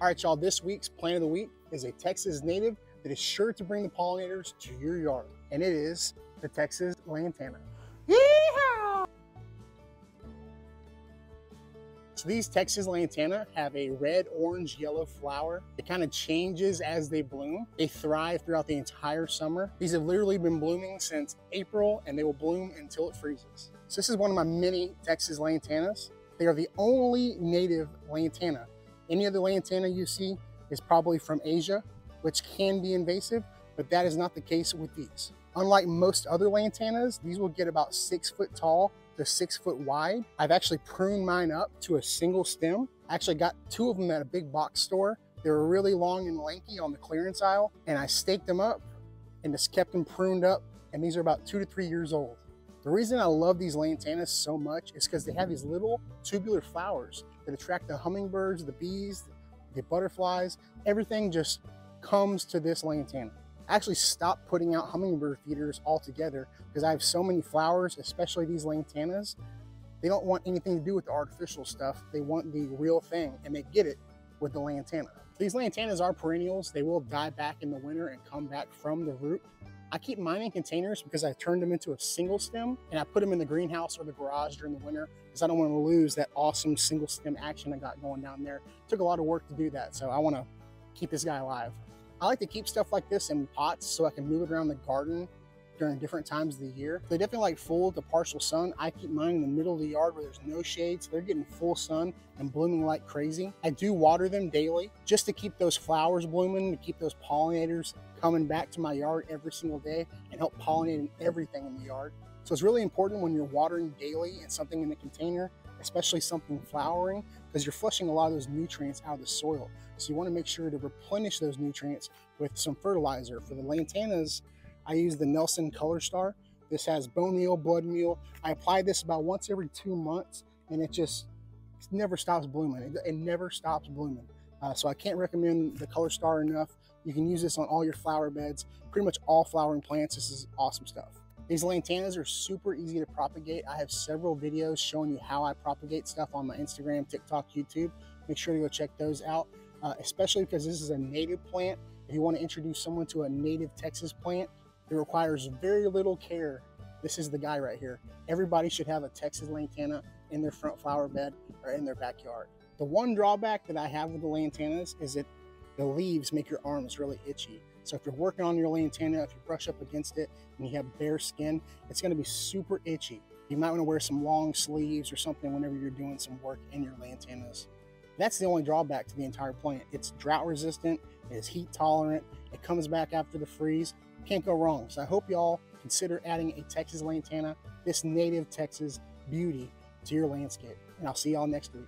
All right, y'all, this week's plant of the week is a Texas native that is sure to bring the pollinators to your yard, and it is the Texas Lantana. Yeehaw! So these Texas Lantana have a red, orange, yellow flower. It kind of changes as they bloom. They thrive throughout the entire summer. These have literally been blooming since April, and they will bloom until it freezes. So this is one of my mini Texas Lantanas. They are the only native lantana. Any other lantana you see is probably from Asia, which can be invasive, but that is not the case with these. Unlike most other lantanas, these will get about 6 foot tall to 6 foot wide. I've actually pruned mine up to a single stem. I actually got 2 of them at a big box store. They were really long and lanky on the clearance aisle, and I staked them up and just kept them pruned up, and these are about 2 to 3 years old. The reason I love these lantanas so much is because they have these little tubular flowers that attract the hummingbirds, the bees, the butterflies. Everything just comes to this lantana. I actually stopped putting out hummingbird feeders altogether because I have so many flowers, especially these lantanas. They don't want anything to do with the artificial stuff. They want the real thing, and they get it with the lantana. These lantanas are perennials. They will die back in the winter and come back from the root. I keep mine in containers because I turned them into a single stem, and I put them in the greenhouse or the garage during the winter because I don't want to lose that awesome single stem action I got going down there. It took a lot of work to do that, so I want to keep this guy alive. I like to keep stuff like this in pots so I can move it around the garden during different times of the year. They definitely like full to partial sun. I keep mine in the middle of the yard where there's no shade, so they're getting full sun and blooming like crazy. I do water them daily just to keep those flowers blooming, to keep those pollinators coming back to my yard every single day and help pollinating everything in the yard. So it's really important when you're watering daily and something in the container, especially something flowering, because you're flushing a lot of those nutrients out of the soil. So you want to make sure to replenish those nutrients with some fertilizer. For the lantanas, I use the Nelson Color Star. This has bone meal, blood meal. I apply this about once every 2 months, and it never stops blooming. It never stops blooming. So I can't recommend the Color Star enough. You can use this on all your flower beds, pretty much all flowering plants. This is awesome stuff. These lantanas are super easy to propagate. I have several videos showing you how I propagate stuff on my Instagram, TikTok, YouTube. Make sure to go check those out, especially because this is a native plant. If you want to introduce someone to a native Texas plant, it requires very little care. This is the guy right here. Everybody should have a Texas lantana in their front flower bed or in their backyard. The one drawback that I have with the lantanas is that the leaves make your arms really itchy. So if you're working on your lantana, if you brush up against it and you have bare skin, it's going to be super itchy. You might want to wear some long sleeves or something whenever you're doing some work in your lantanas. That's the only drawback to the entire plant. It's drought resistant, it is heat tolerant, it comes back after the freeze. Can't go wrong. So I hope y'all consider adding a Texas lantana, this native Texas beauty, to your landscape. And I'll see y'all next week.